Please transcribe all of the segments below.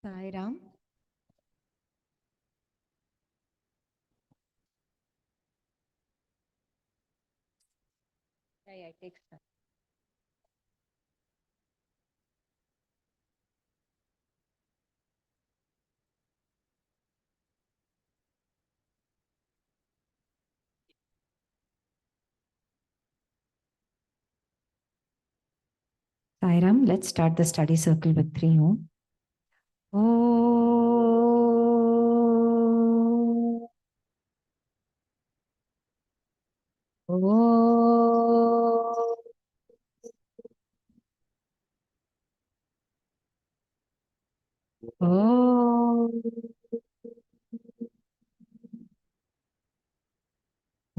Sairam. Yeah, it takes time. Sairam, let's start the study circle with 3 Om. Oh. Oh. Oh.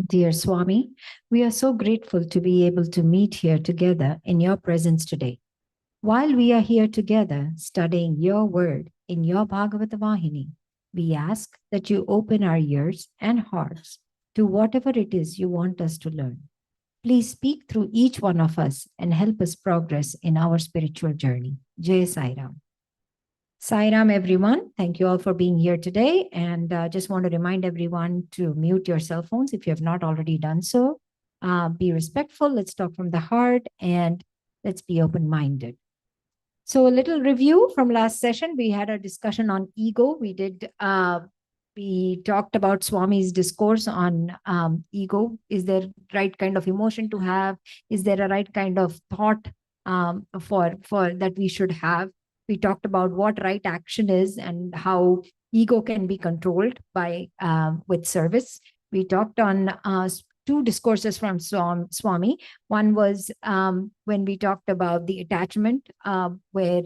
Dear Swami, we are so grateful to be able to meet here together in your presence today. While we are here together studying your word in your Bhagavata Vahini, we ask that you open our ears and hearts to whatever it is you want us to learn. Please speak through each one of us and help us progress in our spiritual journey. Jai Sai Ram. Sai Ram, everyone. Thank you all for being here today. And just want to remind everyone to mute your cell phones if you have not already done so. Be respectful. Let's talk from the heart and let's be open minded. So a little review from last session. We had a discussion on ego. We talked about Swami's discourse on ego. Is there right kind of emotion to have? Is there a right kind of thought for that we should have? We talked about what right action is and how ego can be controlled by with service. We talked on two discourses from Swami. One was when we talked about the attachment, where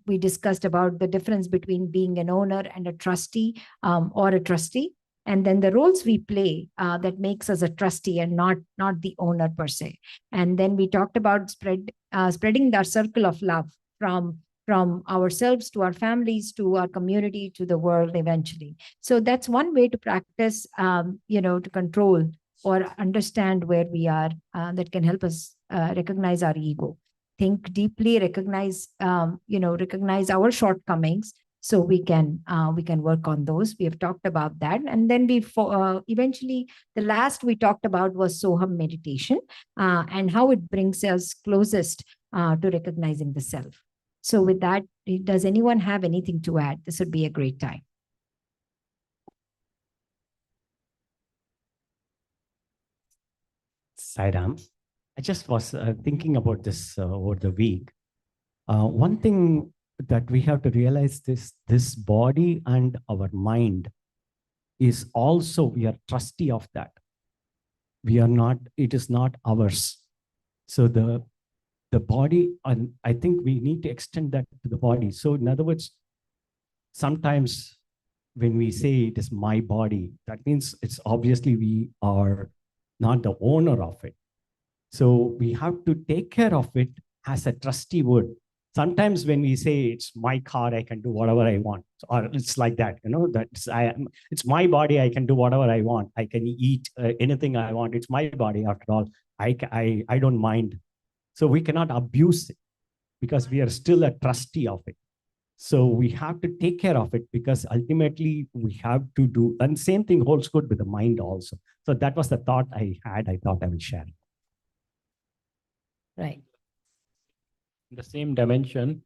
we discussed about the difference between being an owner and a trustee or a trustee, and then the roles we play that makes us a trustee and not the owner per se. And then we talked about spreading the circle of love from ourselves to our families to our community to the world eventually. So that's one way to practice, to control or understand where we are, that can help us recognize our ego, think deeply, recognize our shortcomings, so we can work on those. We have talked about that, and then eventually the last we talked about was Soham meditation, and how it brings us closest to recognizing the self. So with that, does anyone have anything to add? This would be a great time. Sairam, I just was thinking about this over the week. One thing that we have to realize this body and our mind is also, we are trustee of that. We are not, it is not ours. So the body, and I think we need to extend that to the body. So in other words, sometimes when we say it is my body, that means it's obviously we are not the owner of it. So we have to take care of it as a trustee would. Sometimes when we say it's my car, I can do whatever I want, or it's like that, it's my body, I can do whatever I want. I can eat anything I want. It's my body after all. I don't mind. So we cannot abuse it because we are still a trustee of it. So we have to take care of it because ultimately we have to do, and same thing holds good with the mind also. So that was the thought I had. I thought I will share. Right. The same dimension,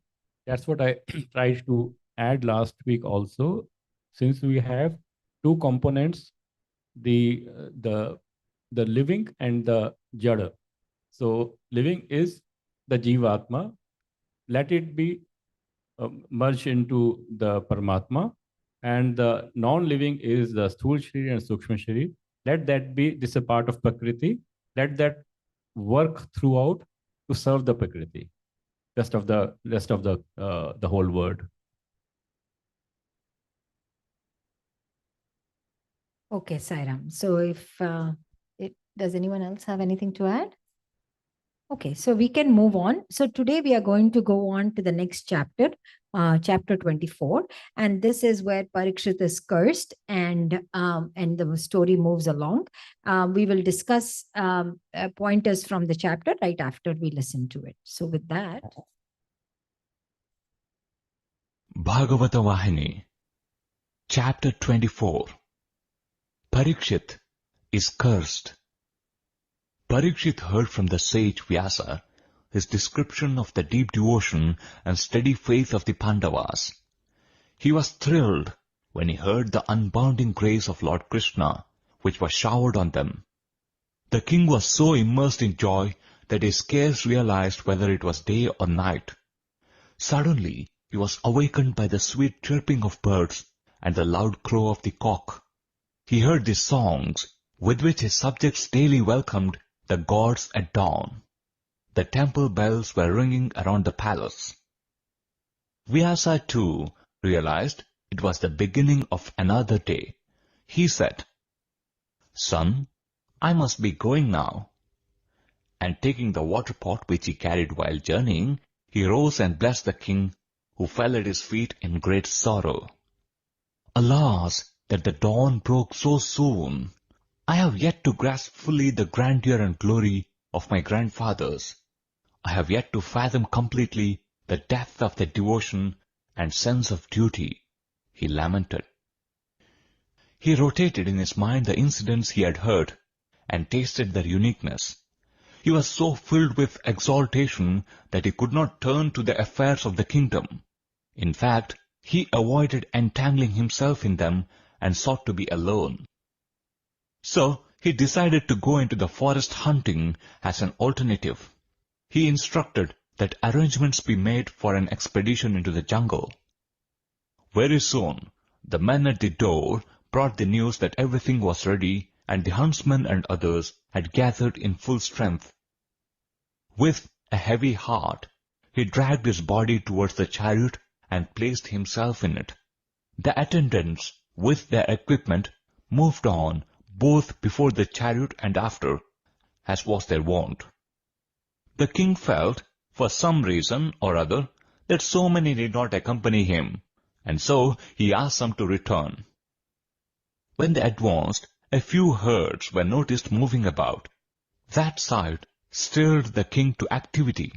that's what I tried to add last week also. Since we have two components, the living and the jada. So living is the jivatma. Let it be merged into the Paramatma, and the non-living is the Sthul Shri and Sukshma Shri. Let that be, this is a part of Prakriti. Let that work throughout to serve the Prakriti. Rest of the whole word. Okay, Sairam. So if does anyone else have anything to add? Okay, so we can move on. So today we are going to go on to the next chapter, chapter 24, and this is where Parikshit is cursed, and the story moves along. We will discuss pointers from the chapter right after we listen to it. So with that, Bhagavata Vahini, Chapter 24. Parikshit is cursed. Parikshit heard from the sage Vyasa his description of the deep devotion and steady faith of the Pandavas. He was thrilled when he heard the unbounding grace of Lord Krishna, which was showered on them. The king was so immersed in joy that he scarce realized whether it was day or night. Suddenly, he was awakened by the sweet chirping of birds and the loud crow of the cock. He heard the songs with which his subjects daily welcomed the gods at dawn. The temple bells were ringing around the palace. Vyasa too realized it was the beginning of another day. He said, "Son, I must be going now." And taking the water pot which he carried while journeying, he rose and blessed the king, who fell at his feet in great sorrow. "Alas, that the dawn broke so soon! I have yet to grasp fully the grandeur and glory of my grandfathers. I have yet to fathom completely the depth of their devotion and sense of duty," he lamented. He rotated in his mind the incidents he had heard and tasted their uniqueness. He was so filled with exaltation that he could not turn to the affairs of the kingdom. In fact, he avoided entangling himself in them and sought to be alone. So he decided to go into the forest hunting as an alternative. He instructed that arrangements be made for an expedition into the jungle. Very soon, the men at the door brought the news that everything was ready and the huntsmen and others had gathered in full strength. With a heavy heart, he dragged his body towards the chariot and placed himself in it. The attendants, with their equipment, moved on both before the chariot and after, as was their wont. The king felt, for some reason or other, that so many did not accompany him, and so he asked some to return. When they advanced, a few herds were noticed moving about. That sight stirred the king to activity.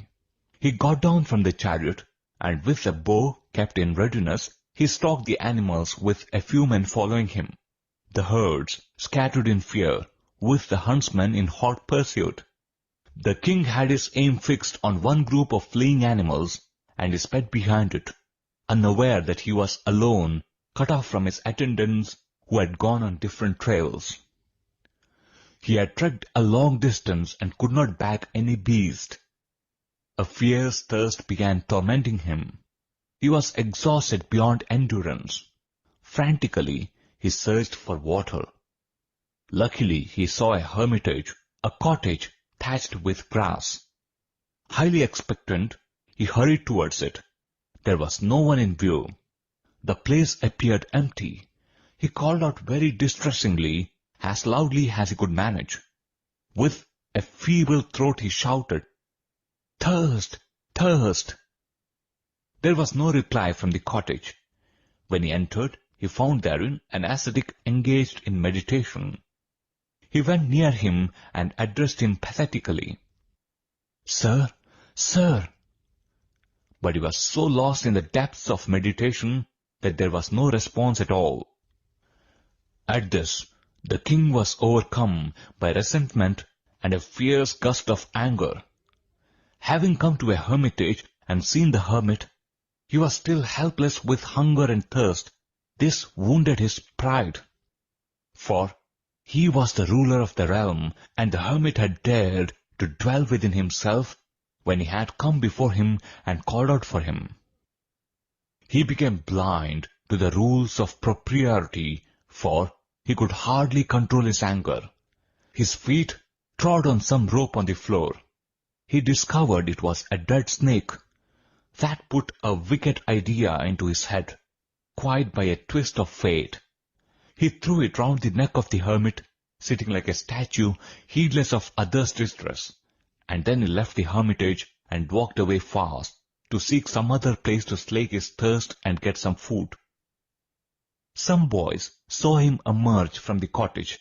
He got down from the chariot, and with a bow kept in readiness, he stalked the animals with a few men following him. The herds scattered in fear, with the huntsmen in hot pursuit. The king had his aim fixed on one group of fleeing animals, and he sped behind it, unaware that he was alone, cut off from his attendants who had gone on different trails. He had trekked a long distance and could not back any beast. A fierce thirst began tormenting him. He was exhausted beyond endurance. Frantically, he searched for water. Luckily, he saw a hermitage, a cottage thatched with grass. Highly expectant, he hurried towards it. There was no one in view. The place appeared empty. He called out very distressingly, as loudly as he could manage. With a feeble throat he shouted, "Thirst! Thirst!" There was no reply from the cottage. When he entered, he found therein an ascetic engaged in meditation. He went near him and addressed him pathetically, "Sir, sir!" But he was so lost in the depths of meditation that there was no response at all. At this, the king was overcome by resentment and a fierce gust of anger. Having come to a hermitage and seen the hermit, he was still helpless with hunger and thirst. This wounded his pride. For he was the ruler of the realm, and the hermit had dared to dwell within himself when he had come before him and called out for him. He became blind to the rules of propriety, for he could hardly control his anger. His feet trod on some rope on the floor. He discovered it was a dead snake. That put a wicked idea into his head, quite by a twist of fate. He threw it round the neck of the hermit, sitting like a statue, heedless of others' distress, and then he left the hermitage and walked away fast, to seek some other place to slake his thirst and get some food. Some boys saw him emerge from the cottage.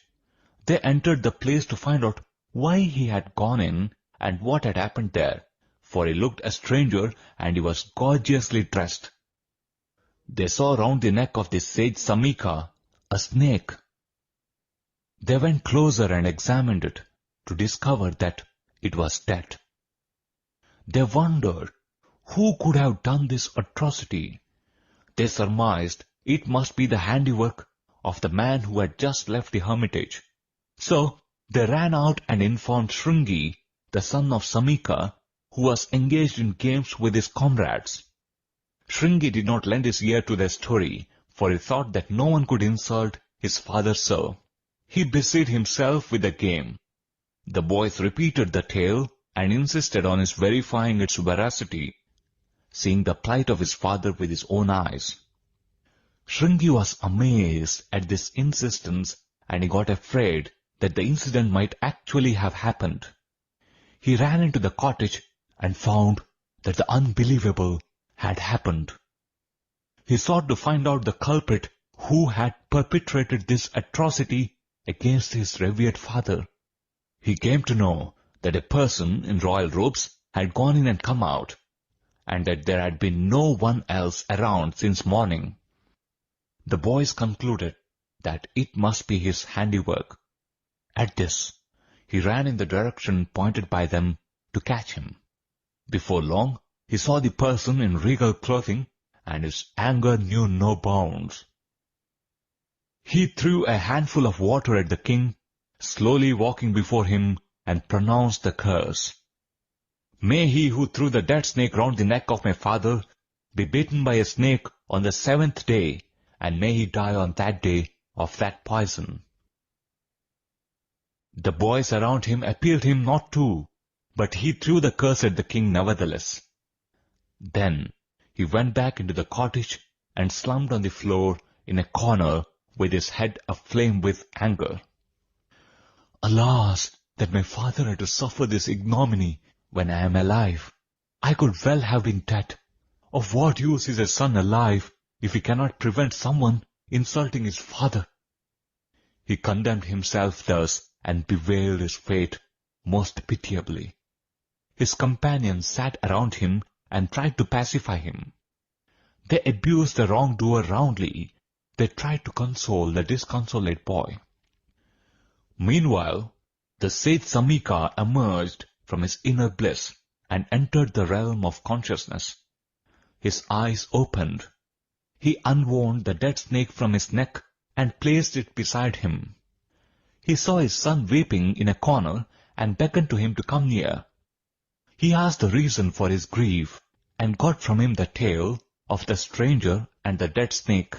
They entered the place to find out why he had gone in and what had happened there, for he looked a stranger and he was gorgeously dressed. they saw round the neck of the sage Samika a snake. They went closer and examined it to discover that it was dead. They wondered who could have done this atrocity. They surmised it must be the handiwork of the man who had just left the hermitage. So they ran out and informed Shringi, the son of Samika, who was engaged in games with his comrades. Shringi did not lend his ear to their story, for he thought that no one could insult his father so. He busied himself with the game. The boys repeated the tale and insisted on his verifying its veracity, seeing the plight of his father with his own eyes. Shringi was amazed at this insistence, and he got afraid that the incident might actually have happened. He ran into the cottage and found that the unbelievable had happened. He sought to find out the culprit who had perpetrated this atrocity against his revered father. He came to know that a person in royal robes had gone in and come out, and that there had been no one else around since morning. The boys concluded that it must be his handiwork. At this, he ran in the direction pointed by them to catch him. Before long, he saw the person in regal clothing, and his anger knew no bounds. He threw a handful of water at the king, slowly walking before him, and pronounced the curse. May he who threw the dead snake round the neck of my father be bitten by a snake on the 7th day, and may he die on that day of that poison. The boys around him appealed him not to, but he threw the curse at the king nevertheless. Then he went back into the cottage and slumped on the floor in a corner with his head aflame with anger. Alas, that my father had to suffer this ignominy when I am alive. I could well have been dead. Of what use is a son alive if he cannot prevent someone insulting his father? He condemned himself thus and bewailed his fate most pitiably. His companions sat around him and tried to pacify him. They abused the wrongdoer roundly. They tried to console the disconsolate boy. Meanwhile, the sage Samika emerged from his inner bliss and entered the realm of consciousness. His eyes opened. He unwound the dead snake from his neck and placed it beside him. He saw his son weeping in a corner and beckoned to him to come near. He asked the reason for his grief and got from him the tale of the stranger and the dead snake.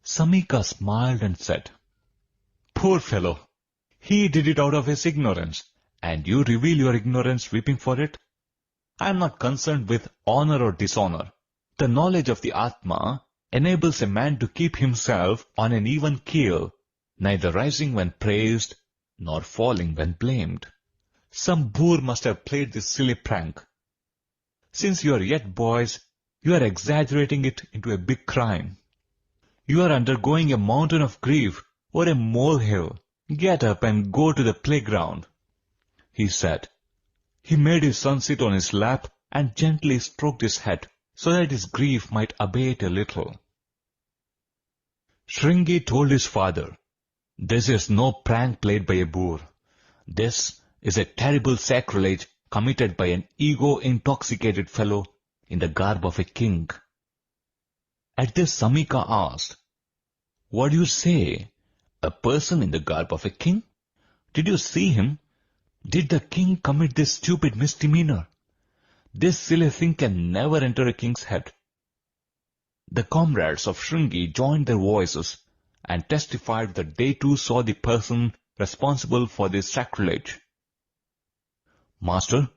Samika smiled and said, "Poor fellow, he did it out of his ignorance, and you reveal your ignorance weeping for it? I am not concerned with honor or dishonor. The knowledge of the Atma enables a man to keep himself on an even keel, neither rising when praised, nor falling when blamed. Some boor must have played this silly prank. Since you are yet boys, you are exaggerating it into a big crime. You are undergoing a mountain of grief or a molehill. Get up and go to the playground," he said. He made his son sit on his lap and gently stroked his head so that his grief might abate a little. Shringi told his father, "This is no prank played by a boor. This is a terrible sacrilege committed by an ego-intoxicated fellow in the garb of a king." At this, Samika asked, "What do you say? A person in the garb of a king? Did you see him? Did the king commit this stupid misdemeanor? This silly thing can never enter a king's head." The comrades of Shringi joined their voices and testified that they too saw the person responsible for this sacrilege. "Master,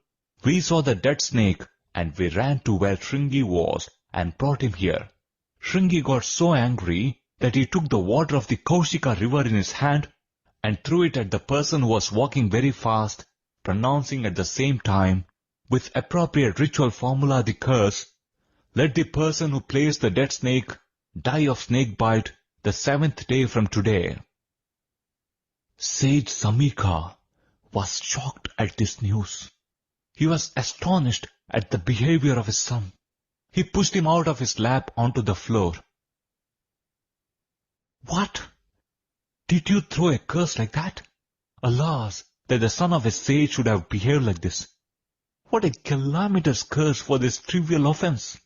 we saw the dead snake and we ran to where Shringi was and brought him here. Shringi got so angry that he took the water of the Kaushika river in his hand and threw it at the person who was walking very fast, pronouncing at the same time, with appropriate ritual formula, the curse, 'Let the person who plays the dead snake die of snake bite the 7th day from today.'" Sage Samika was shocked at this news. He was astonished at the behavior of his son. he pushed him out of his lap onto the floor. What? Did you throw a curse like that? Alas, that the son of a sage should have behaved like this. What a calamitous curse for this trivial offense!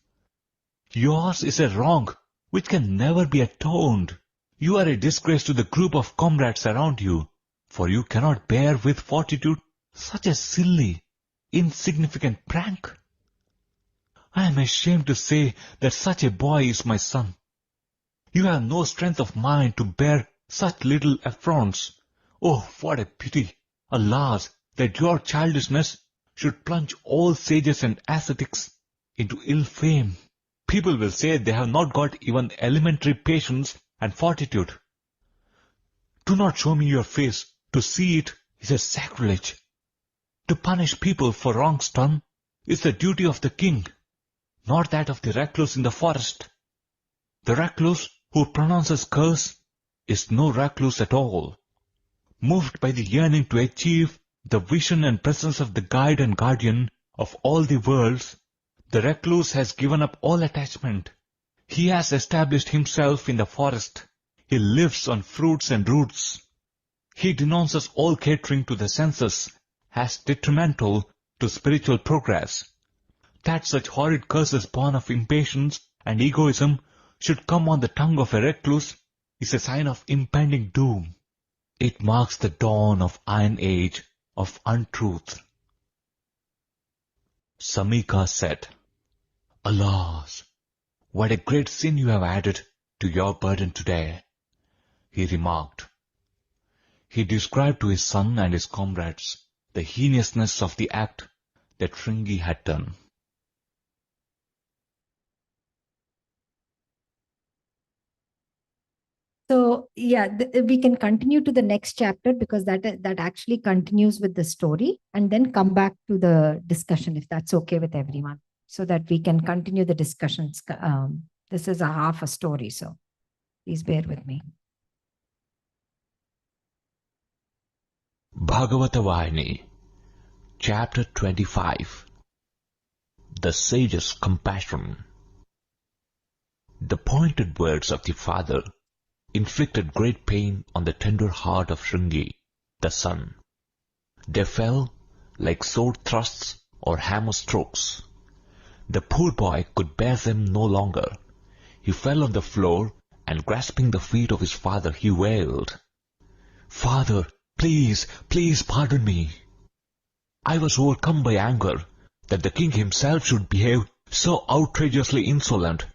Yours is a wrong which can never be atoned. You are a disgrace to the group of comrades around you, for you cannot bear with fortitude such a silly, insignificant prank. I am ashamed to say that such a boy is my son. You have no strength of mind to bear such little affronts. Oh, what a pity! Alas, that your childishness should plunge all sages and ascetics into ill fame. People will say they have not got even elementary patience and fortitude. Do not show me your face. To see it is a sacrilege. To punish people for wrongs done is the duty of the king, not that of the recluse in the forest. The recluse who pronounces curse is no recluse at all. Moved by the yearning to achieve the vision and presence of the guide and guardian of all the worlds, the recluse has given up all attachment. He has established himself in the forest. He lives on fruits and roots. He denounces all catering to the senses as detrimental to spiritual progress. That such horrid curses born of impatience and egoism should come on the tongue of a recluse is a sign of impending doom. It marks the dawn of Iron Age of untruth. Samika said, Alas, what a great sin you have added to your burden today, he remarked. He described to his son and his comrades the heinousness of the act that Shringi had done. So yeah, we can continue to the next chapter because that actually continues with the story, and then come back to the discussion if that's okay with everyone, so that we can continue the discussions. This is a half a story, so please bear with me. Bhagavata Vahini, Chapter 25. The Sage's Compassion. The pointed words of the father inflicted great pain on the tender heart of Shringi, the son. They fell like sword thrusts or hammer strokes. The poor boy could bear them no longer. He fell on the floor, and grasping the feet of his father, he wailed, Father, please, please pardon me. I was overcome by anger that the king himself should behave so outrageously insolent,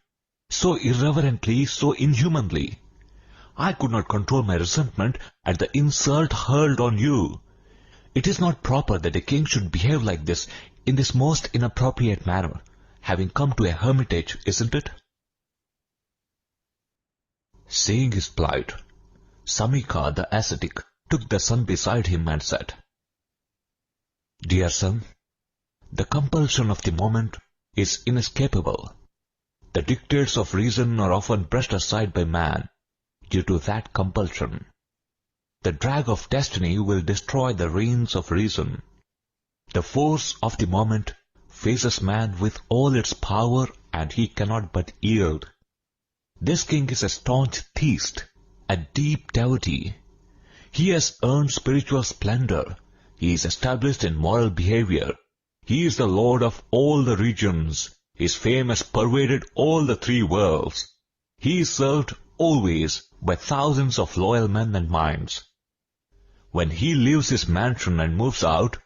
so irreverently, so inhumanly. I could not control my resentment at the insult hurled on you. It is not proper that a king should behave like this in this most inappropriate manner, having come to a hermitage, isn't it? Seeing his plight, Samika the ascetic took the son beside him and said, Dear son, the compulsion of the moment is inescapable. The dictates of reason are often brushed aside by man due to that compulsion. The drag of destiny will destroy the reins of reason. The force of the moment faces man with all its power, and he cannot but yield. This king is a staunch theist, a deep devotee. He has earned spiritual splendor. He is established in moral behavior. He is the lord of all the regions. His fame has pervaded all the three worlds. He is served always by thousands of loyal men and minds. When he leaves his mansion and moves out,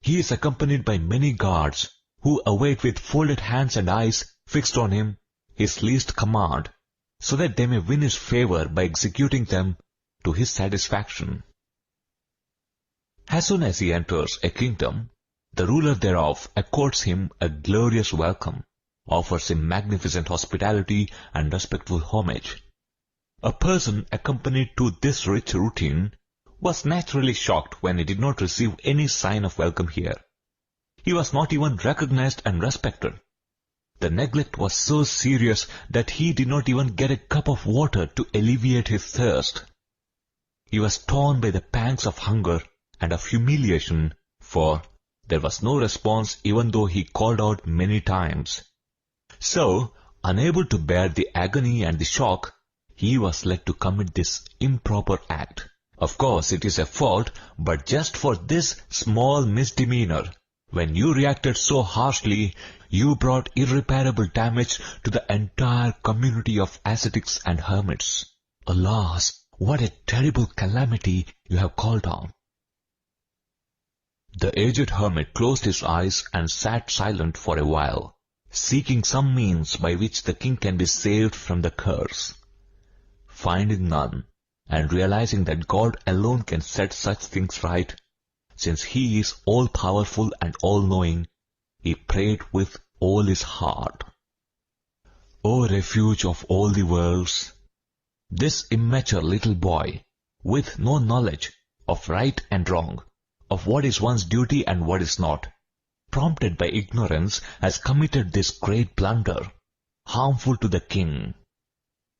he is accompanied by many guards who await with folded hands and eyes fixed on him, his least command, so that they may win his favor by executing them to his satisfaction. As soon as he enters a kingdom, the ruler thereof accords him a glorious welcome, offers him magnificent hospitality and respectful homage. A person accustomed to this rich routine was naturally shocked when he did not receive any sign of welcome here. He was not even recognized and respected. The neglect was so serious that he did not even get a cup of water to alleviate his thirst. He was torn by the pangs of hunger and of humiliation, for there was no response even though he called out many times. So, unable to bear the agony and the shock, he was led to commit this improper act. Of course, it is a fault, but just for this small misdemeanor, when you reacted so harshly, you brought irreparable damage to the entire community of ascetics and hermits. Alas, what a terrible calamity you have called on. The aged hermit closed his eyes and sat silent for a while, seeking some means by which the king can be saved from the curse. Finding none, and realizing that God alone can set such things right, since He is all-powerful and all-knowing, he prayed with all his heart. O refuge of all the worlds, this immature little boy, with no knowledge of right and wrong, of what is one's duty and what is not, prompted by ignorance, has committed this great blunder, harmful to the king.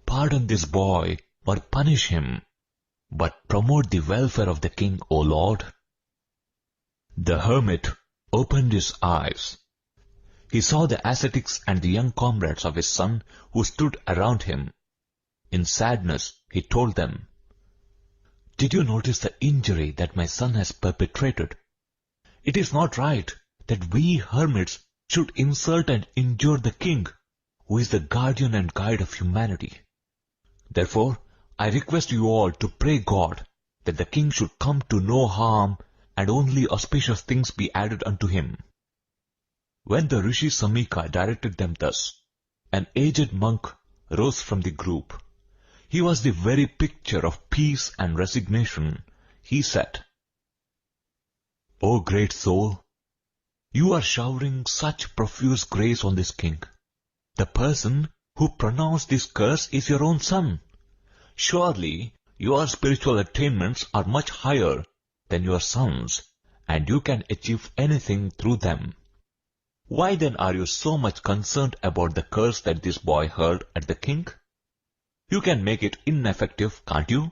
Pardon this boy, or punish him, but promote the welfare of the king, O Lord. The hermit opened his eyes. He saw the ascetics and the young comrades of his son who stood around him. In sadness, he told them, "Did you notice the injury that my son has perpetrated? It is not right that we hermits should insult and injure the king, who is the guardian and guide of humanity. Therefore, I request you all to pray God that the king should come to no harm and only auspicious things be added unto him." When the Rishi Samika directed them thus, an aged monk rose from the group. He was the very picture of peace and resignation. He said, "O great soul, you are showering such profuse grace on this king. The person who pronounced this curse is your own son. Surely your spiritual attainments are much higher than your son's, and you can achieve anything through them. Why then are you so much concerned about the curse that this boy hurled at the king? You can make it ineffective, can't you?"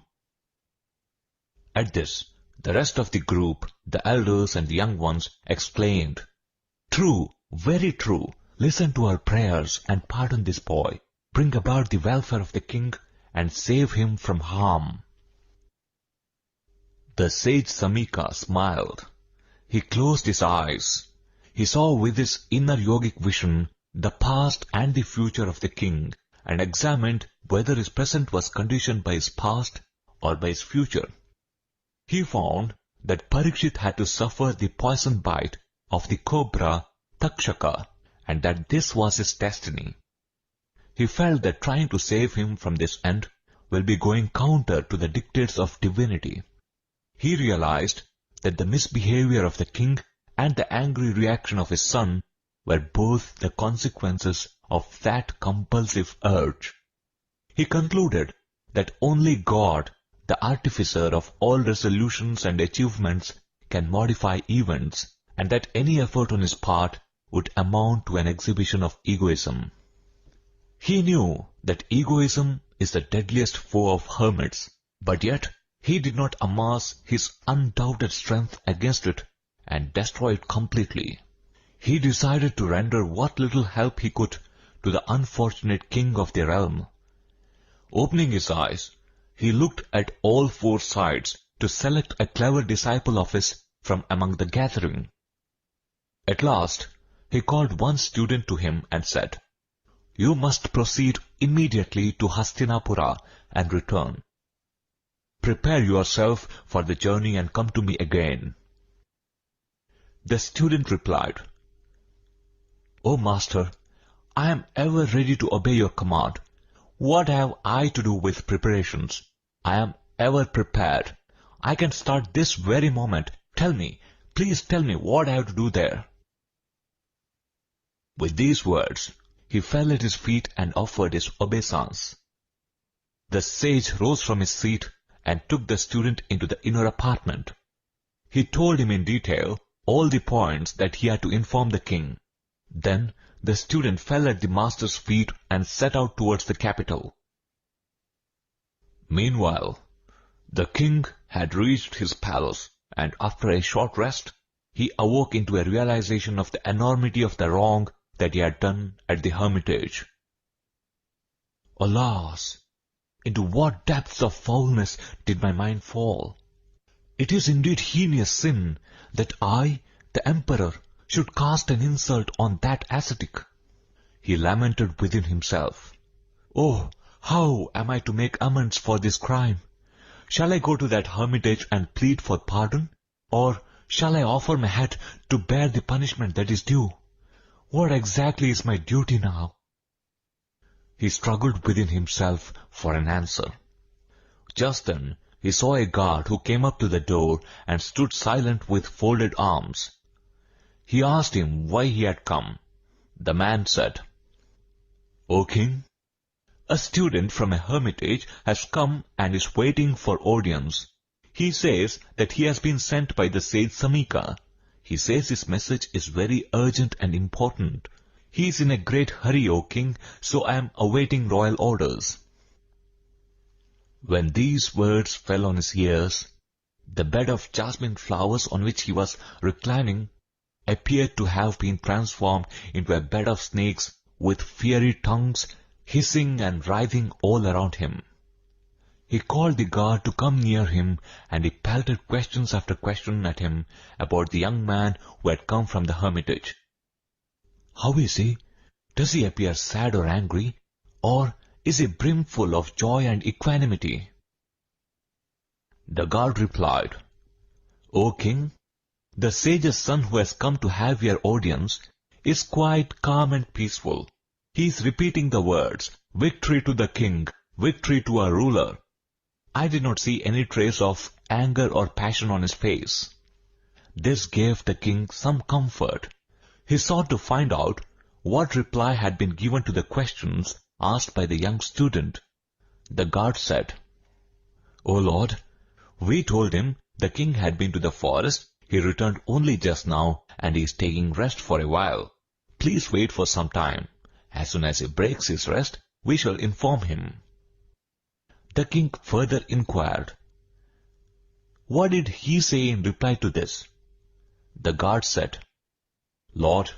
At this, the rest of the group, the elders and the young ones, exclaimed, "True, very true. Listen to our prayers and pardon this boy. Bring about the welfare of the king and save him from harm." The sage Samika smiled. He closed his eyes. He saw with his inner yogic vision the past and the future of the king, and examined whether his present was conditioned by his past or by his future. He found that Parikshit had to suffer the poison bite of the cobra Takshaka, and that this was his destiny. He felt that trying to save him from this end will be going counter to the dictates of divinity. He realized that the misbehavior of the king and the angry reaction of his son were both the consequences of that compulsive urge. He concluded that only God, the artificer of all resolutions and achievements, can modify events, and that any effort on his part would amount to an exhibition of egoism. He knew that egoism is the deadliest foe of hermits, but yet he did not amass his undoubted strength against it and destroy it completely. He decided to render what little help he could to the unfortunate king of the realm. Opening his eyes, he looked at all four sides to select a clever disciple of his from among the gathering. At last, he called one student to him and said, "You must proceed immediately to Hastinapura and return. Prepare yourself for the journey and come to me again." The student replied, "O Master, I am ever ready to obey your command. What have I to do with preparations? I am ever prepared. I can start this very moment. Tell me, please tell me what I have to do there." With these words, he fell at his feet and offered his obeisance. The sage rose from his seat and took the student into the inner apartment. He told him in detail all the points that he had to inform the king. Then the student fell at the master's feet and set out towards the capital. Meanwhile, the king had reached his palace, and after a short rest, he awoke into a realization of the enormity of the wrong that he had done at the hermitage. Alas! Into what depths of foulness did my mind fall? It is indeed heinous sin that I, the emperor, should cast an insult on that ascetic. He lamented within himself. Oh, how am I to make amends for this crime? Shall I go to that hermitage and plead for pardon? Or shall I offer my head to bear the punishment that is due? What exactly is my duty now? He struggled within himself for an answer. Just then he saw a guard who came up to the door and stood silent with folded arms. He asked him why he had come. The man said, "O king, a student from a hermitage has come and is waiting for audience. He says that he has been sent by the sage Samika. He says his message is very urgent and important. He is in a great hurry, O king, so I am awaiting royal orders." When these words fell on his ears, the bed of jasmine flowers on which he was reclining appeared to have been transformed into a bed of snakes with fiery tongues hissing and writhing all around him. He called the guard to come near him, and he pelted questions after question at him about the young man who had come from the hermitage. How is he? Does he appear sad or angry? Or is he brimful of joy and equanimity? The guard replied, "O king, the sage's son who has come to have your audience is quite calm and peaceful. He is repeating the words, 'Victory to the king, victory to our ruler.' I did not see any trace of anger or passion on his face." This gave the king some comfort. He sought to find out what reply had been given to the questions asked by the young student. The guard said, "O Lord, we told him the king had been to the forest. He returned only just now, and he is taking rest for a while. Please wait for some time. As soon as he breaks his rest, we shall inform him." The king further inquired, "What did he say in reply to this?" The guard said, "Lord,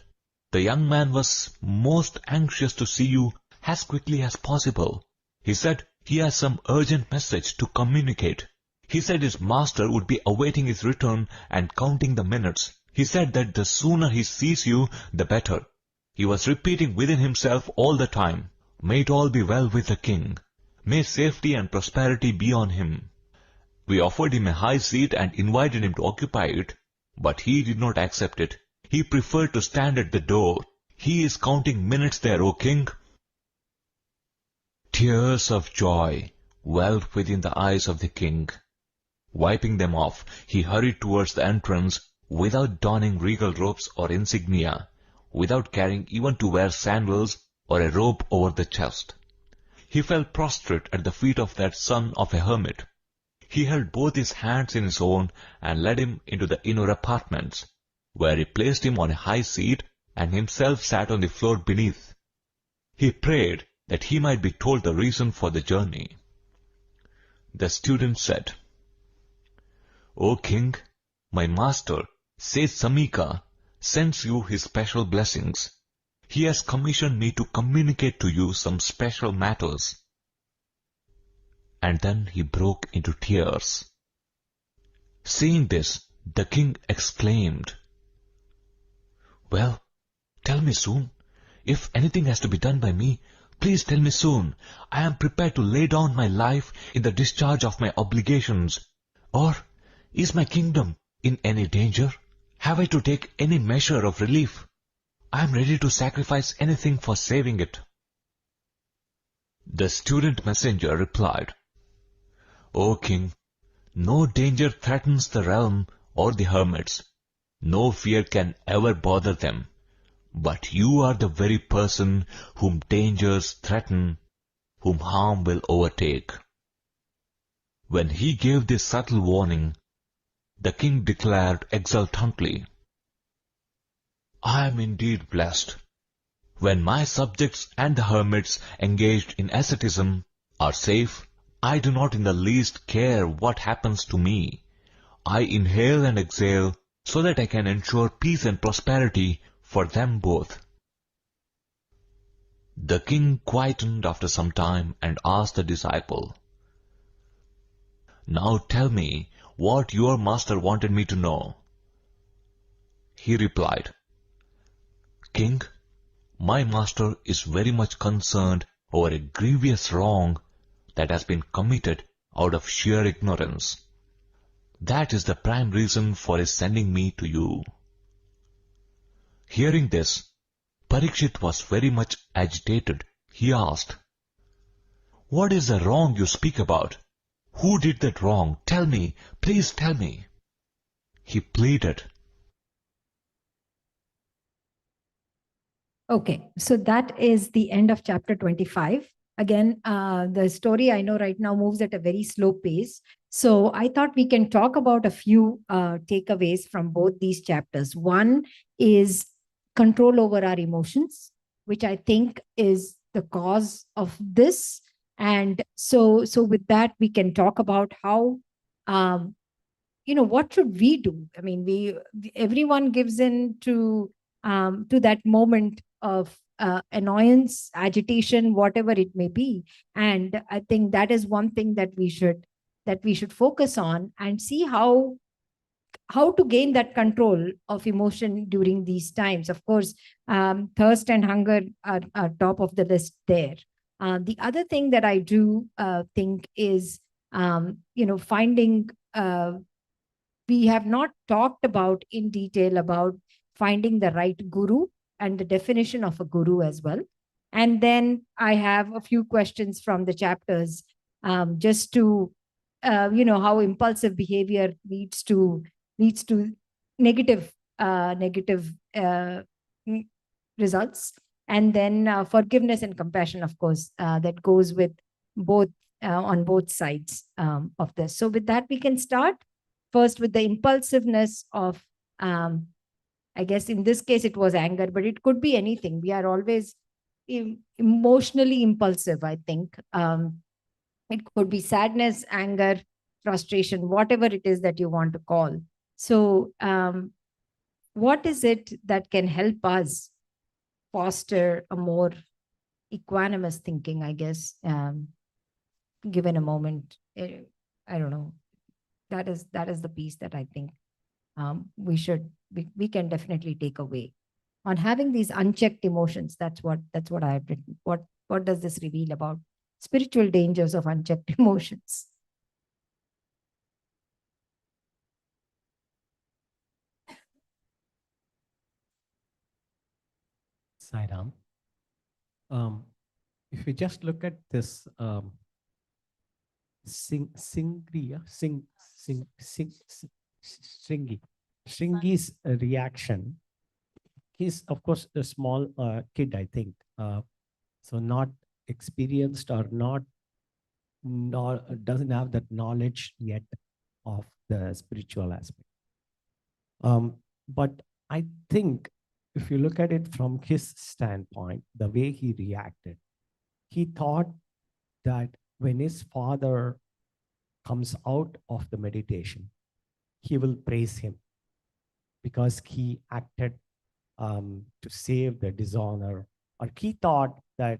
the young man was most anxious to see you as quickly as possible. He said he has some urgent message to communicate. He said his master would be awaiting his return and counting the minutes. He said that the sooner he sees you, the better. He was repeating within himself all the time, 'May it all be well with the king. May safety and prosperity be on him.' We offered him a high seat and invited him to occupy it, but he did not accept it. He preferred to stand at the door. He is counting minutes there, O king." Tears of joy welled within the eyes of the king. Wiping them off, he hurried towards the entrance without donning regal robes or insignia, without caring even to wear sandals or a robe over the chest. He fell prostrate at the feet of that son of a hermit. He held both his hands in his own and led him into the inner apartments, where he placed him on a high seat and himself sat on the floor beneath. He prayed that he might be told the reason for the journey. The student said, "O king, my master, sage Samika, sends you his special blessings. He has commissioned me to communicate to you some special matters." And then he broke into tears. Seeing this, the king exclaimed, "Well, tell me soon. If anything has to be done by me, please tell me soon. I am prepared to lay down my life in the discharge of my obligations. Or is my kingdom in any danger? Have I to take any measure of relief? I am ready to sacrifice anything for saving it." The student messenger replied, "O king, no danger threatens the realm or the hermits. No fear can ever bother them. But you are the very person whom dangers threaten, whom harm will overtake." When he gave this subtle warning, the king declared exultantly, "I am indeed blessed. When my subjects and the hermits engaged in asceticism are safe, I do not in the least care what happens to me. I inhale and exhale so that I can ensure peace and prosperity for them both." The king quietened after some time and asked the disciple, "Now tell me what your master wanted me to know." He replied, "King, my master is very much concerned over a grievous wrong that has been committed out of sheer ignorance. That is the prime reason for his sending me to you." Hearing this, Parikshit was very much agitated. He asked, "What is the wrong you speak about? Who did that wrong? Tell me, please tell me." He pleaded. Okay, so that is the end of chapter 25. Again, the story I know right now moves at a very slow pace. So I thought we can talk about a few takeaways from both these chapters. One is control over our emotions, which I think is the cause of this. And so with that, we can talk about how what should we do. I mean, everyone gives in to that moment of annoyance, agitation, whatever it may be. And I think that is one thing that we should focus on and see how to gain that control of emotion during these times. Of course, thirst and hunger are top of the list there. The other thing that I do think is finding we have not talked about in detail about finding the right guru and the definition of a guru as well. And then I have a few questions from the chapters, just to how impulsive behavior leads to negative results. And then forgiveness and compassion, of course, that goes with both on both sides of this. So with that, we can start first with the impulsiveness of, I guess in this case it was anger, but it could be anything. We are always emotionally impulsive, I think. It could be sadness, anger, frustration, whatever it is that you want to call. So what is it that can help us foster a more equanimous thinking, I guess, given a moment? I don't know. That is the piece that I think we can definitely take away on having these unchecked emotions. That's what I have written. What does this reveal about spiritual dangers of unchecked emotions? Sairam. If you just look at this Shringi's reaction, he's of course a small kid, I think. So not experienced or not doesn't have that knowledge yet of the spiritual aspect. But I think if you look at it from his standpoint, the way he reacted, he thought that when his father comes out of the meditation, he will praise him because he acted to save the dishonor. Or he thought that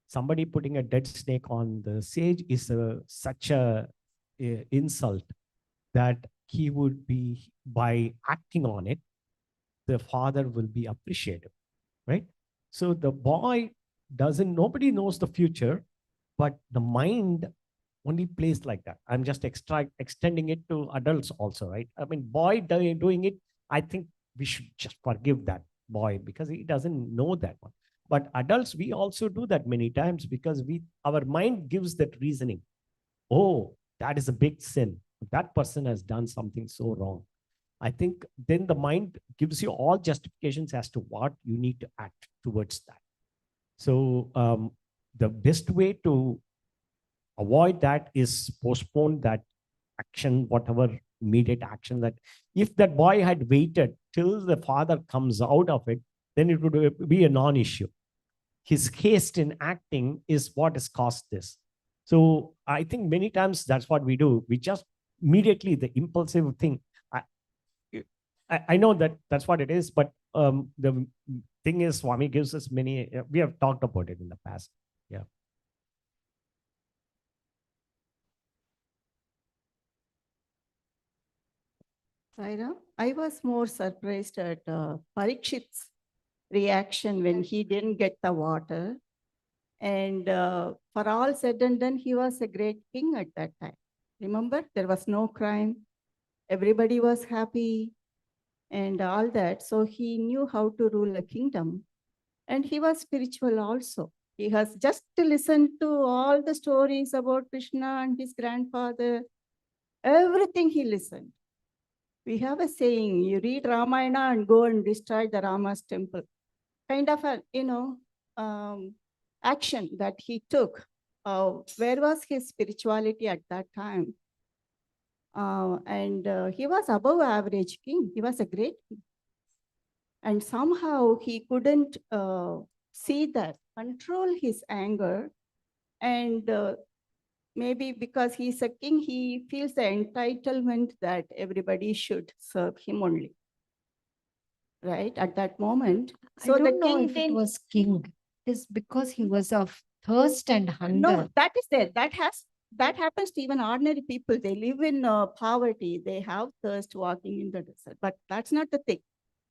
somebody putting a dead snake on the sage is such a insult that he would be, by acting on it, the father will be appreciative, right? So the boy nobody knows the future, but the mind only plays like that. I'm just extending it to adults also, right? I mean, boy doing it, I think we should just forgive that boy because he doesn't know that one. But adults, we also do that many times because our mind gives that reasoning. Oh, that is a big sin. That person has done something so wrong. I think then the mind gives you all justifications as to what you need to act towards that. So the best way to avoid that is postpone that action, whatever immediate action. That if that boy had waited till the father comes out of it, then it would be a non-issue. His haste in acting is what has caused this. So I think many times that's what we do. We just immediately, the impulsive thing. I know that that's what it is, but the thing is, Swami gives us many, we have talked about it in the past. Yeah. Saira, I was more surprised at Parikshit's reaction when he didn't get the water. And for all said and done, he was a great king at that time. Remember, there was no crime. Everybody was happy and all that. So he knew how to rule a kingdom. And he was spiritual also. He has just to listen to all the stories about Krishna and his grandfather. Everything he listened. We have a saying, you read Ramayana and go and destroy the Rama's temple. Kind of a, action that he took. Where was his spirituality at that time? He was above average king. He was a great king. And somehow he couldn't see that, control his anger. And maybe because he's a king, he feels the entitlement that everybody should serve him only. Right, at that moment. So I don't know if it was king. It is because he was of thirst and hunger. No, that is there. That happens to even ordinary people. They live in poverty. They have thirst walking in the desert. But that's not the thing.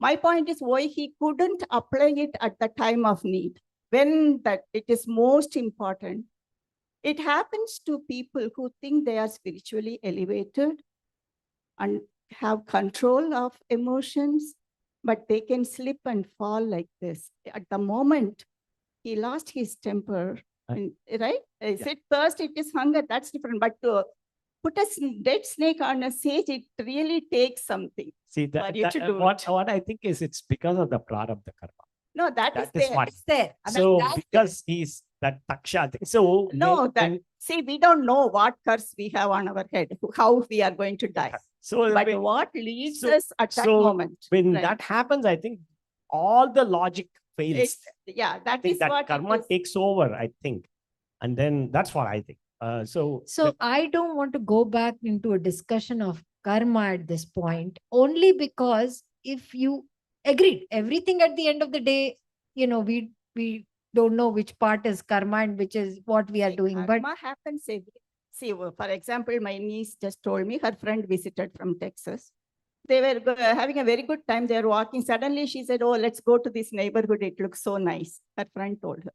My point is why he couldn't apply it at the time of need, when that it is most important. It happens to people who think they are spiritually elevated and have control of emotions, but they can slip and fall like this. At the moment he lost his temper, right? Is it thirst? It is hunger. That's different. But to put a dead snake on a sage, it really takes something. See, what I think is it's because of the prarabdha karma. No, that is there. What, it's there. So because he's that taksha thing. So no, see, we don't know what curse we have on our head, how we are going to die. So, but what leads us at that moment? When that happens, I think all the logic fails. That is that what karma takes over, I think. And then that's what I think. So I don't want to go back into a discussion of karma at this point, only because if you agreed everything at the end of the day, we don't know which part is karma and which is what we are doing. Karma happens. See, for example, my niece just told me her friend visited from Texas. They were having a very good time. They were walking. Suddenly she said, oh, let's go to this neighborhood. It looks so nice. Her friend told her.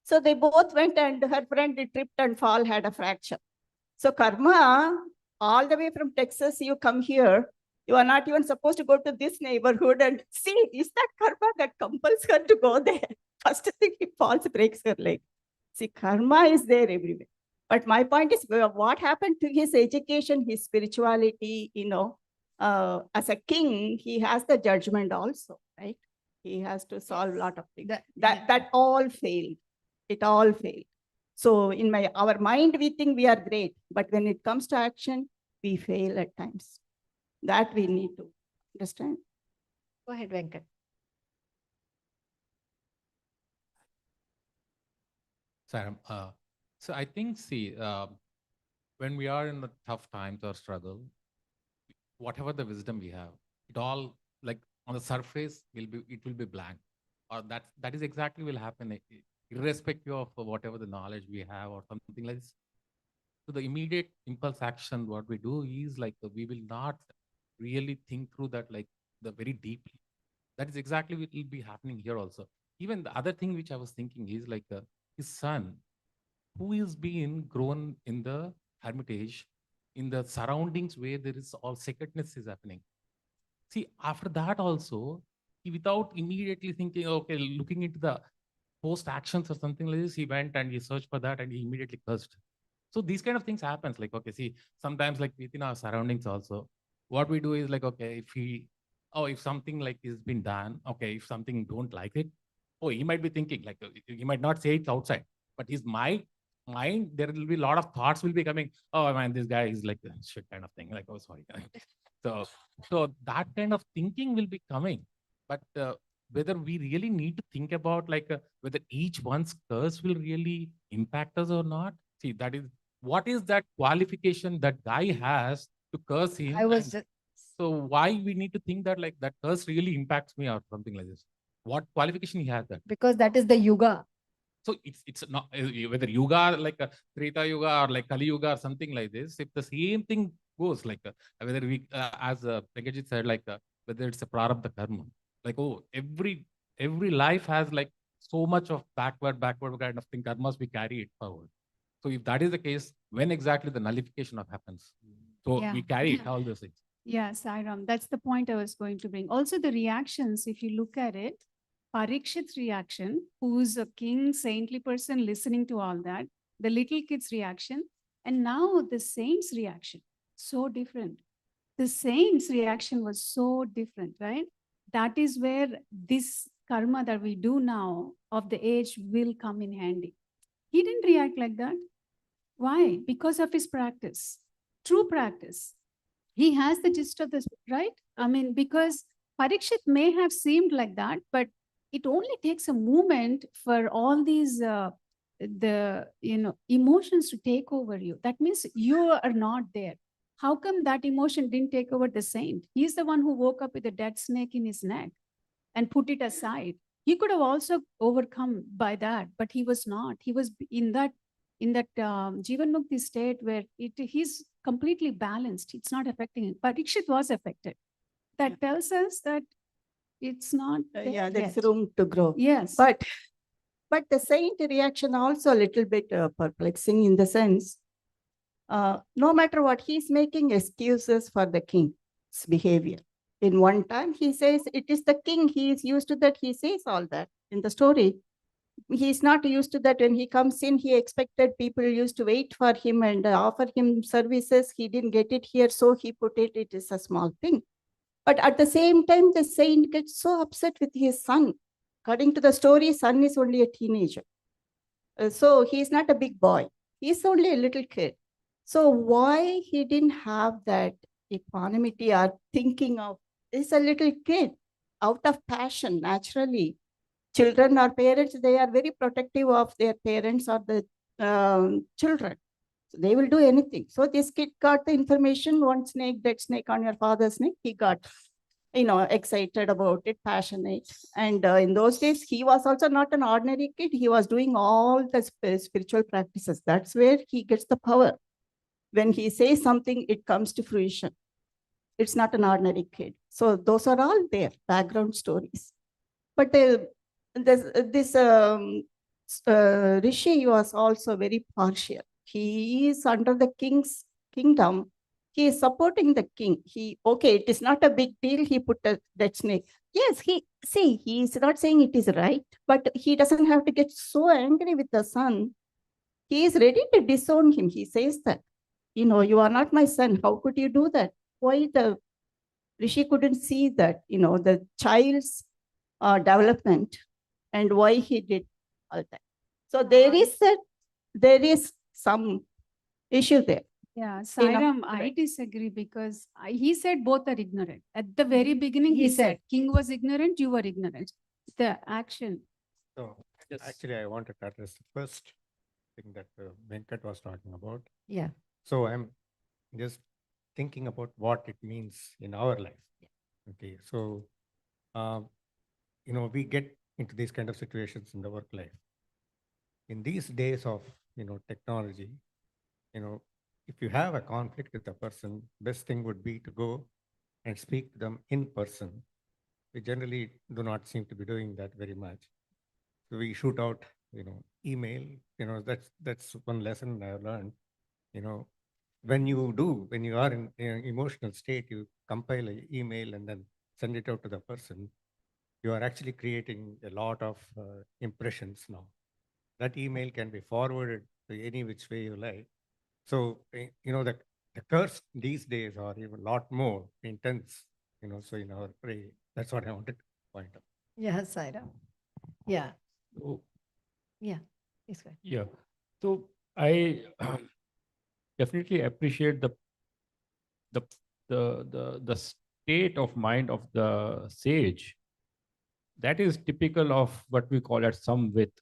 So they both went and her friend tripped and fall, had a fracture. So karma, all the way from Texas, you come here. You are not even supposed to go to this neighborhood and see, is that karma that compels her to go there? First thing he falls, breaks her leg. See, karma is there everywhere. But my point is, what happened to his education, his spirituality, as a king, he has the judgment also, right? He has to solve a lot of things. That all failed. It all failed. So in our mind, we think we are great, but when it comes to action, we fail at times. That we need to understand. Go ahead, Venkat. Saram, so I think, see, when we are in the tough times or struggle, whatever the wisdom we have, it all, like on the surface, it will be blank. Or that is exactly will happen, irrespective of whatever the knowledge we have or something like this. So the immediate impulse action, what we do is like we will not really think through that like the very deeply. That is exactly what will be happening here also. Even the other thing which I was thinking is like his son, who is being grown in the hermitage, in the surroundings where there is all sacredness is happening. See, after that also, he, without immediately thinking, okay, looking into the post actions or something like this, he went and he searched for that and he immediately cursed. So these kind of things happens. Like, okay, see, sometimes like within our surroundings also, what we do is like, okay, if something like is been done, okay, if something don't like it, he might be thinking like, he might not say it outside, but his mind, there will be a lot of thoughts will be coming. Oh man, this guy is like shit kind of thing. Like, oh, sorry. So that kind of thinking will be coming. But whether we really need to think about like whether each one's curse will really impact us or not. See, that is what is that qualification that guy has to curse him. So why we need to think that like that curse really impacts me or something like this? what qualification he has that? Because that is the yuga. So it's not whether Yuga like a Treta Yuga or like Kali Yuga or something like this. If the same thing goes like whether we as Venkajit said like whether it's a prarabdha karma, like oh every life has like so much of backward kind of thing karmas we carry it forward. So if that is the case, when exactly the nullification of happens? So Yeah. we carry it, all those things. Yeah, Sairam, that's the point I was going to bring. Also, the reactions, if you look at it, Parikshit's reaction, who's a king, saintly person listening to all that, the little kid's reaction, and now the saint's reaction, so different. The saint's reaction was so different, right? That is where this karma that we do now of the age will come in handy. He didn't react like that. Why? Because of his practice, true practice. He has the gist of this, right? I mean, because Parikshit may have seemed like that, but it only takes a moment for all these the emotions to take over you. That means you are not there. How come that emotion didn't take over the saint? He's the one who woke up with a dead snake in his neck and put it aside. He could have also overcome by that, but he was not. He was in that Jivan Mukti state where he's completely balanced. It's not affecting him. Parikshit was affected. That tells us that it's not Yeah, there there's yet. room to grow. Yes. But the saint reaction also a little bit perplexing in the sense, no matter what, he's making excuses for the king's behavior. In one time, he says it is the king. He is used to that. He says all that in the story. He's not used to that. When he comes in, he expected people used to wait for him and offer him services. He didn't get it here, so he put it. It is a small thing. But at the same time, the saint gets so upset with his son. According to the story, son is only a teenager. So he's not a big boy. He's only a little kid. So why he didn't have that equanimity or thinking of, is a little kid out of passion, naturally. Children or parents, they are very protective of their parents or the children. So they will do anything. So this kid got the information, one snake, dead snake on your father's neck. He got, excited about it, passionate. And in those days, he was also not an ordinary kid. He was doing all the spiritual practices. That's where he gets the power. When he says something, it comes to fruition. It's not an ordinary kid. So those are all there, background stories. But this Rishi was also very partial. He is under the king's kingdom. He is supporting the king. It is not a big deal. He put a dead snake. Yes, he is not saying it is right, but he doesn't have to get so angry with the son. He is ready to disown him. He says that, you are not my son. How could you do that? Why the Rishi couldn't see that, the child's development and why he did all that. So there is some issue there. Yeah, Sairam, I right. disagree because he said both are ignorant. At the very beginning, he said king was ignorant, you were ignorant. The action. So actually, I wanted to address the first thing that Venkat was talking about. Yeah. So I'm just thinking about what it means in our life. Okay, so we get into these kind of situations in the work life. In these days of technology, if you have a conflict with a person, best thing would be to go and speak to them in person. We generally do not seem to be doing that very much. So we shoot out, email. That's one lesson I've learned. When you are in an emotional state, you compile an email and then send it out to the person. You are actually creating a lot of impressions now. That email can be forwarded to any which way you like. So, the curse these days are even a lot more intense, so in our prayer. That's what I wanted to point out. Yeah, Saira. Yeah. So, Yeah. Please go ahead. yeah. So I definitely appreciate the state of mind of the sage. That is typical of what we call as samvit,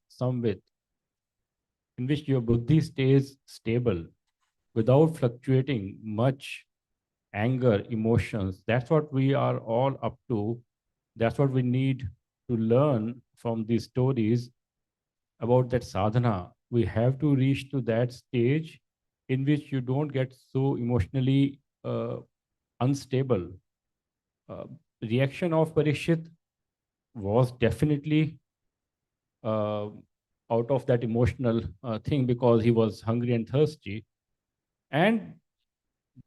in which your buddhi stays stable without fluctuating much anger, emotions. That's what we are all up to. That's what we need to learn from these stories about that sadhana. We have to reach to that stage in which you don't get so emotionally unstable. Uh, Reaction of Parikshit was definitely uh, out of that emotional thing because he was hungry and thirsty. And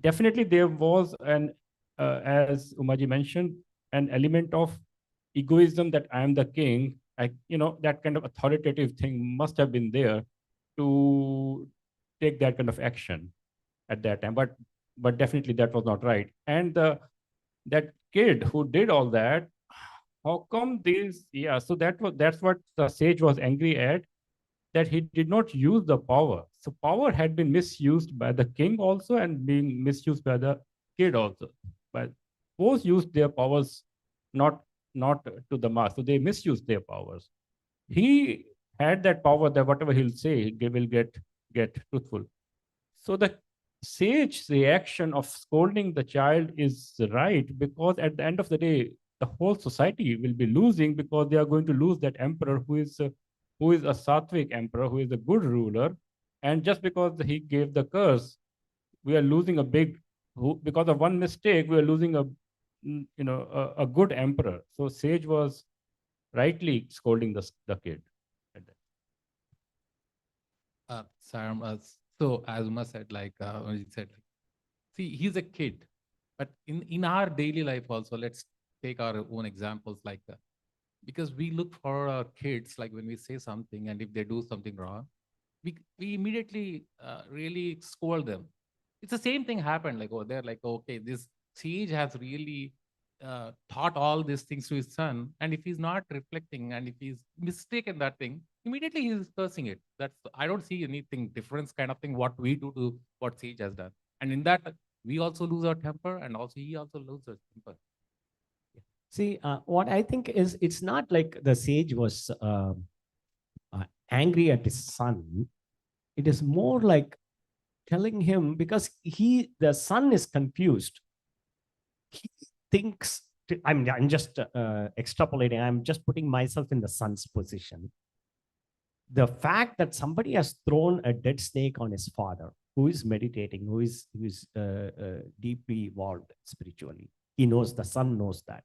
definitely there was an, as Umaji mentioned, an element of egoism that I am the king. That kind of authoritative thing must have been there to take that kind of action at that time. But definitely that was not right. And that kid who did all that, how come this? Yeah, so that's what the sage was angry at, that he did not use the power. So power had been misused by the king also and being misused by the kid also. But both used their powers not not to the mass. So they misused their powers. He had that power that whatever he'll say, he will get truthful. So the sage reaction of scolding the child is right, because at the end of the day, the whole society will be losing, because they are going to lose that emperor who is a sattvic emperor, who is a good ruler. And just because he gave the curse, we are losing a big, because of one mistake, we are losing a good emperor. So sage was rightly scolding the kid. Saram, so as Uma said, when he said, see, he's a kid, but in our daily life also, let's take our own examples, because we look for our kids, like when we say something and if they do something wrong, we immediately really scold them. It's the same thing happened, like over there, like, okay, this sage has really taught all these things to his son, and if he's not reflecting and if he's mistaken that thing, immediately he's cursing it. I don't see anything difference kind of thing what we do to what sage has done. And in that, we also lose our temper, and also he also loses his temper. See, what I think is, it's not like the sage was angry at his son. It is more like telling him, because the son is confused. He thinks, I'm just extrapolating. I'm just putting myself in the son's position. The fact that somebody has thrown a dead snake on his father, who is meditating, who is deeply evolved spiritually, the son knows that.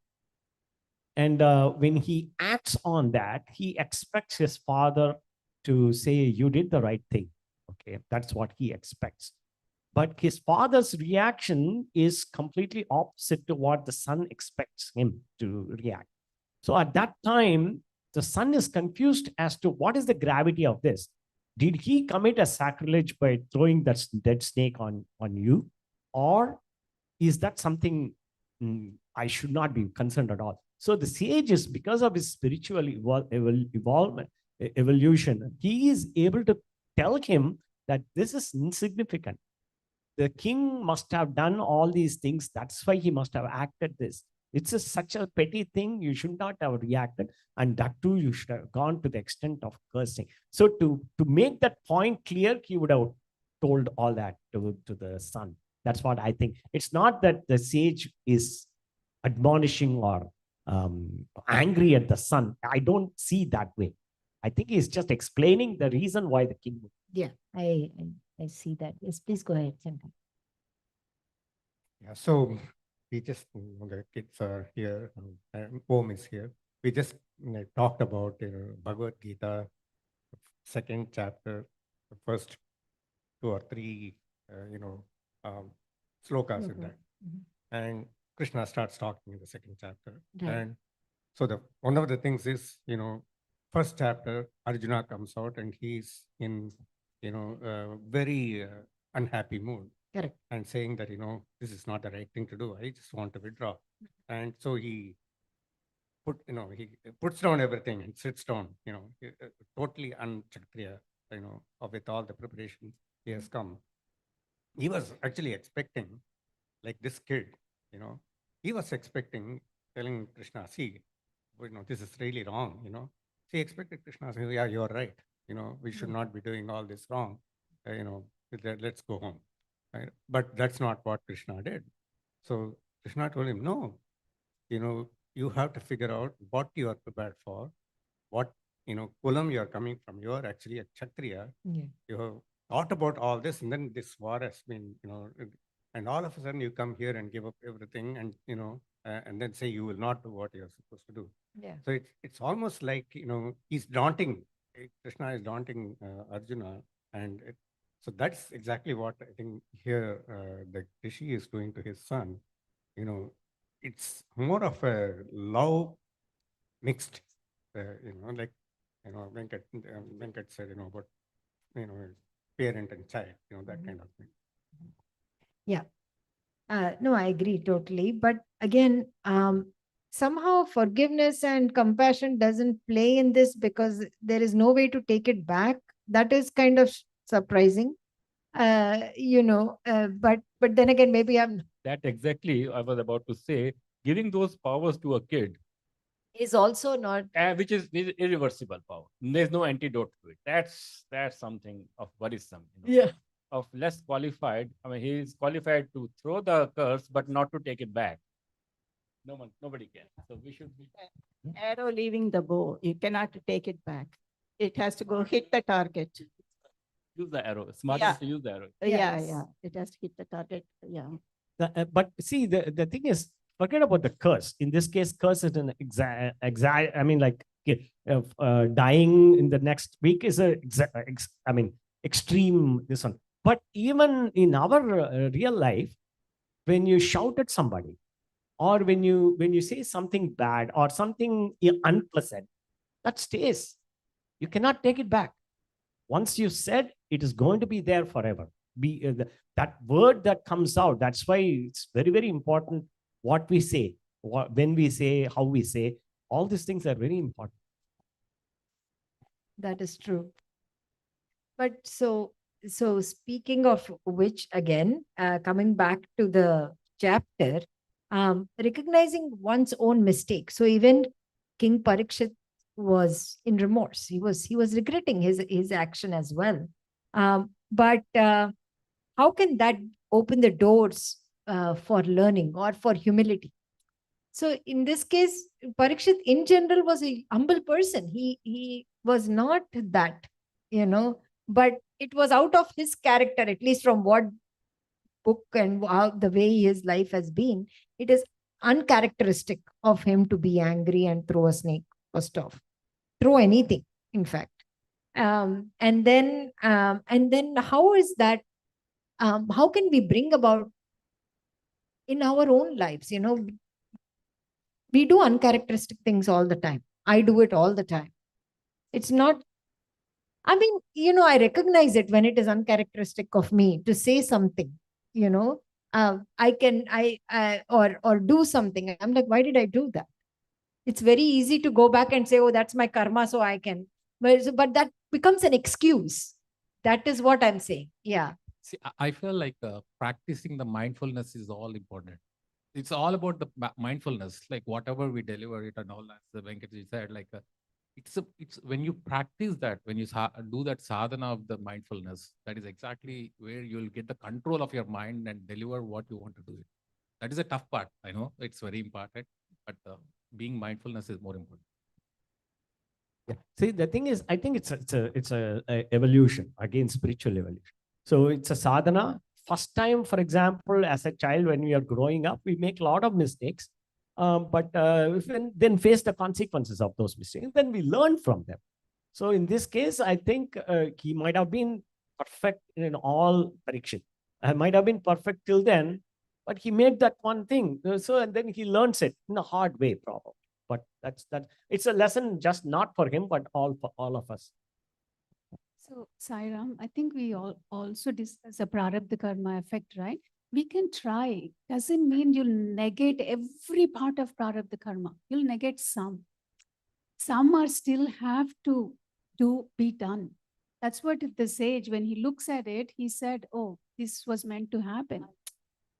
And when he acts on that, he expects his father to say, you did the right thing. Okay, that's what he expects. But his father's reaction is completely opposite to what the son expects him to react. So at that time, the son is confused as to what is the gravity of this. Did he commit a sacrilege by throwing that dead snake on you? Or is that something I should not be concerned at all? So the sage is, because of his spiritual evolution, he is able to tell him that this is insignificant. The king must have done all these things. That's why he must have acted this. It's such a petty thing. You should not have reacted. And that too, you should have gone to the extent of cursing. So to make that point clear, he would have told all that to the son. That's what I think. It's not that the sage is admonishing or angry at the son. I don't see that way. I think he's just explaining the reason why the king would. Yeah, I see that. Yes, please go ahead, Shankar. Yeah, so we just, the kids are here, and Om is here. We just talked about Bhagavad Gita, second chapter, the first 2 or 3, slokas in that. And Krishna starts talking in the second chapter. Right. And so one of the things is, first chapter, Arjuna comes out and he's in, very unhappy mood. Correct. And saying that, this is not the right thing to do. I just want to withdraw. And so he puts down everything and sits down, totally unkshatriya, with all the preparation he has come. He was actually expecting, like this kid, he was expecting, telling Krishna, see, this is really wrong, He expected Krishna to say, yeah, you're right. We should not be doing all this wrong. Let's go home. Right? But that's not what Krishna did. So Krishna told him, no, you have to figure out what you are prepared for, what, kulam you are coming from. You are actually a Kshatriya. Yeah. You have thought about all this, and then this war has been, and all of a sudden you come here and give up everything, and, and then say you will not do what you're supposed to do. Yeah. So it's almost like, he's daunting. Krishna is daunting Arjuna. And so that's exactly what I think here the Rishi is doing to his son. It's more of a love mixed, like, Venkat said, about, parent and child, that kind of thing. Yeah. No, I agree totally. But again, somehow forgiveness and compassion doesn't play in this because there is no way to take it back. That is kind of surprising. But then again, maybe I'm That exactly I was about to say. Giving those powers to a kid, is also not. which is irreversible power. There's no antidote to it. That's something of worrisome. Yeah. Of less qualified. I mean, he is qualified to throw the curse, but not to take it back. Nobody can. So we should be. Arrow leaving the bow, you cannot take it back. It has to go hit the target. Use the arrow. Smart Yeah. is to use the arrow. Yeah. It has to hit the target. Yeah. But see, the thing is, forget about the curse. In this case, curse is an I mean, like dying in the next week is extreme. This one. But even in our real life, when you shout at somebody, or when you say something bad or something unpleasant, that stays. You cannot take it back. Once you said, it is going to be there forever. That word that comes out, that's why it's very, very important what we say, when we say, how we say. All these things are very important. That is true. But so speaking of which, again, coming back to the chapter, recognizing one's own mistake. So even King Parikshit was in remorse. He was regretting his action as well. But how can that open the doors for learning or for humility? So in this case, Parikshit in general was a humble person. He was not that, but it was out of his character, at least from what book and how the way his life has been. It is uncharacteristic of him to be angry and throw a snake, first off, throw anything, in fact. And then how is that? How can we bring about in our own lives? We do uncharacteristic things all the time. I do it all the time. It's not, I mean, I recognize it when it is uncharacteristic of me to say something, or do something. I'm like, why did I do that? It's very easy to go back and say, oh, that's my karma, so I can. But that becomes an excuse. That is what I'm saying. Yeah. See, I feel like practicing the mindfulness is all important. It's all about the mindfulness, like whatever we deliver it and all, as the Venkatji said, like it's when you practice that, when you do that sadhana of the mindfulness, that is exactly where you'll get the control of your mind and deliver what you want to do. That is a tough part. I know it's very important, but being mindfulness is more important. Yeah. See, the thing is, I think it's a evolution, again, spiritual evolution. So it's a sadhana. First time, for example, as a child, when we are growing up, we make a lot of mistakes, but then face the consequences of those mistakes. Then we learn from them. So in this case, I think he might have been perfect in all Parikshit. Might have been perfect till then, but he made that one thing. So and then he learns it in a hard way, probably. But it's a lesson just not for him, but for all of us. So, Sairam, I think we all also discuss the prarabdha karma effect, right? We can try. Doesn't mean you'll negate every part of prarabdha karma. You'll negate some. Some are still have to be done. That's what the sage, when he looks at it, he said, oh, this was meant to happen.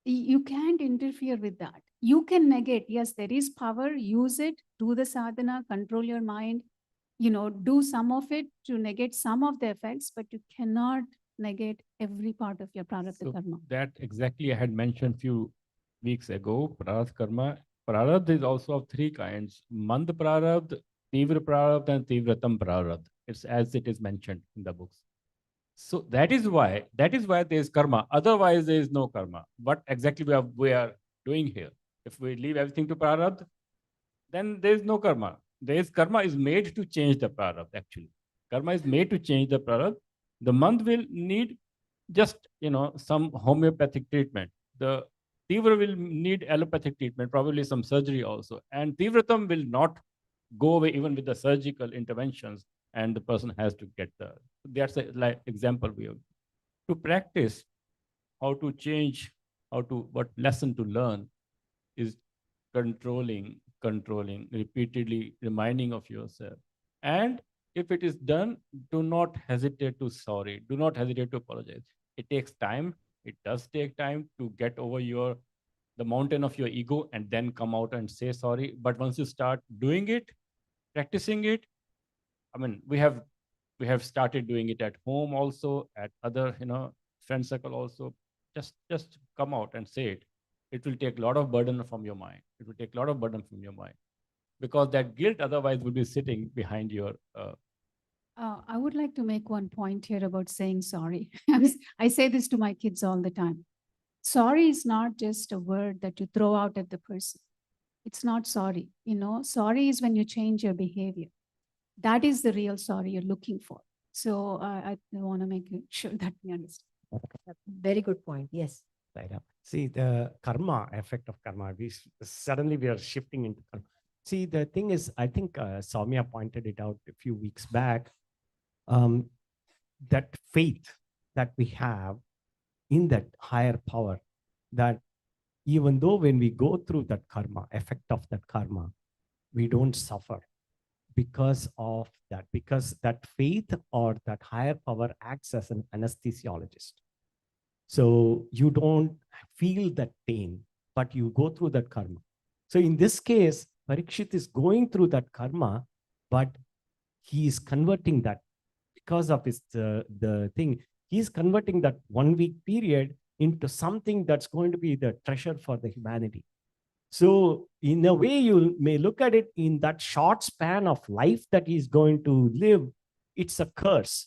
You can't interfere with that. You can negate. Yes, there is power. Use it. Do the sadhana. Control your mind. Do some of it to negate some of the effects, but you cannot negate every part of your prarabdha karma. That exactly I had mentioned few weeks ago. Prarabdha karma Prarabdha is also of three kinds: Mand Prarabdha, Tivra Prarabdha, and Tivratam Prarabdha. It's as it is mentioned in the books. So that is why there is karma. Otherwise, there is no karma. What exactly we are doing here? If we leave everything to Prarabdha, then there is no karma. There is karma is made to change the Prarabdha, actually. Karma is made to change the Prarabdha. The month will need just some homeopathic treatment. The Tivra will need allopathic treatment, probably some surgery also. And Tivratam will not go away even with the surgical interventions, and the person has to get that's a like example we have to practice how to change, what lesson to learn is controlling, repeatedly reminding of yourself. And if it is done, do not hesitate to sorry. Do not hesitate to apologize. It takes time. It does take time to get over the mountain of your ego and then come out and say sorry. But once you start doing it, practicing it, I mean, we have started doing it at home also, at other friend circle also. Just come out and say it. It will take a lot of burden from your mind. It will take a lot of burden from your mind, because that guilt otherwise will be sitting behind your I would like to make one point here about saying sorry. I say this to my kids all the time. Sorry is not just a word that you throw out at the person. It's not sorry. Sorry is when you change your behavior. That is the real sorry you're looking for. So I want to make sure that we understand. Very good point. Yes. Right. See, the karma effect of karma, suddenly we are shifting into karma. See, the thing is, I think Soumya pointed it out a few weeks back, that faith that we have in that higher power, that even though when we go through that karma, effect of that karma, we don't suffer because of that, because that faith or that higher power acts as an anesthesiologist. So you don't feel that pain, but you go through that karma. So in this case, Parikshit is going through that karma, but he is converting that because of the thing. He's converting that 1 week period into something that's going to be the treasure for the humanity. So in a way, you may look at it in that short span of life that he's going to live, it's a curse.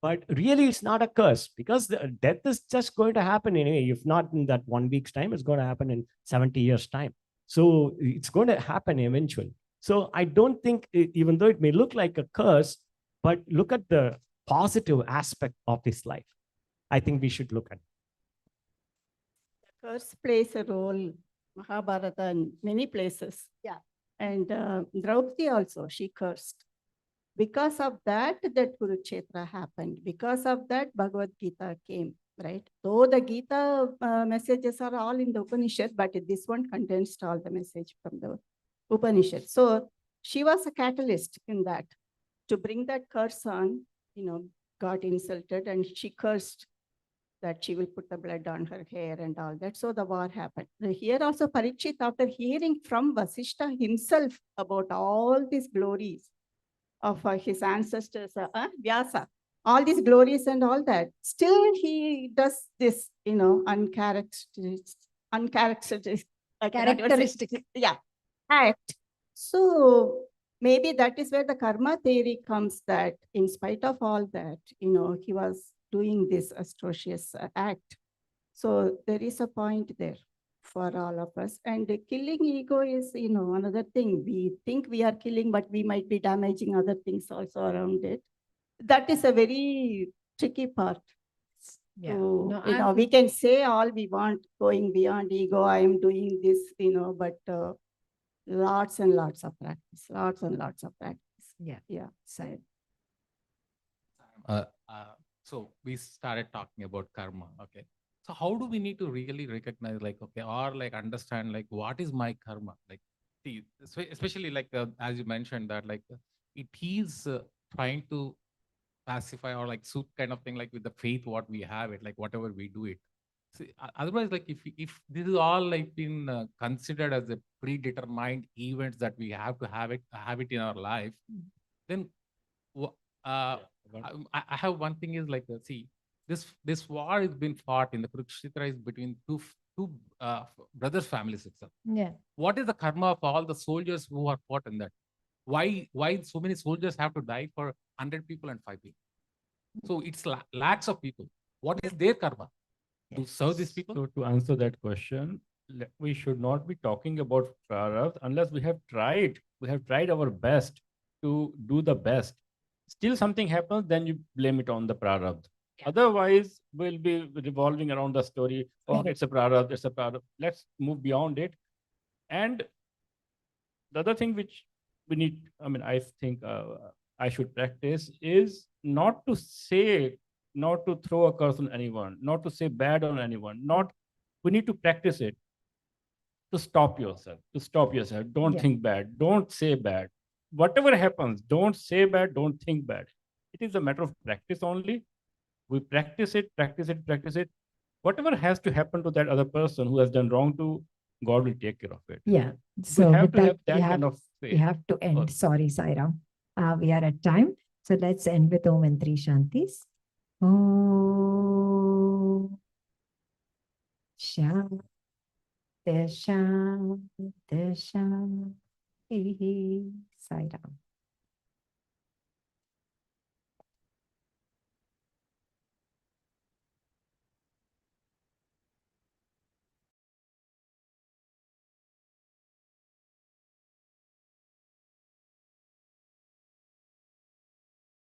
But really, it's not a curse, because the death is just going to happen anyway. If not in that 1 week's time, it's going to happen in 70 years' time. So it's going to happen eventually. So I don't think, even though it may look like a curse, but look at the positive aspect of his life. I think we should look at it. The curse plays a role, Mahabharata, in many places. Yeah. And Draupadi also, she cursed. Because of that Kurukshetra happened. Because of that, Bhagavad Gita came, right? Though the Gita messages are all in the Upanishad, but this one condensed all the message from the Upanishad. So she was a catalyst in that to bring that curse on, got insulted, and she cursed that she will put the blood on her hair and all that. So the war happened. Here also Parikshit, after hearing from Vasishtha himself about all these glories of his ancestors, Vyasa, all these glories and all that, still he does this, uncharacteristic, act. So maybe that is where the karma theory comes, that in spite of all that, he was doing this atrocious act. So there is a point there for all of us. And killing ego is, another thing. We think we are killing, but we might be damaging other things also around it. That is a very tricky part. Yeah. So, we can say all we want, going beyond ego, I am doing this, but lots and lots of practice, Yeah. Yeah. So we started talking about karma. Okay. So how do we need to really recognize, or understand, what is my karma? See, especially as you mentioned that, it is trying to pacify or soothe kind of thing, with the faith what we have it, whatever we do it. See, otherwise, if this is all been considered as a predetermined events that we have to have it in our life, then I have one thing is see, this war has been fought in the Kurukshetra is between two two brothers' families itself. Yeah. What is the karma of all the soldiers who are fought in that? Why so many soldiers have to die for 100 people and 5 people? So it's lakhs of people. What is their karma? To serve these people? So to answer that question, we should not be talking about prarabdha unless we have tried. We have tried our best to do the best. Still something happens, then you blame it on the prarabdha. Otherwise, we'll be revolving around the story. Oh, Correct. it's a prarabdha, it's a prarabdha. Let's move beyond it. And the other thing which we need, I mean, I think I should practice is not to say, not to throw a curse on anyone, not to say bad on anyone, not, we need to practice it to stop yourself, Don't Yeah. think bad, don't say bad. Whatever happens, don't say bad, don't think bad. It is a matter of practice only. We practice it, practice it, practice it. Whatever has to happen to that other person who has done wrong to, God will take care of it. Yeah. We So have with to that, have that kind of we faith. have to end. Okay. Sorry, Sairam. We are at time. So let's end with Om and Three Shantis. Om Shanti Shanti Shanti Sairam.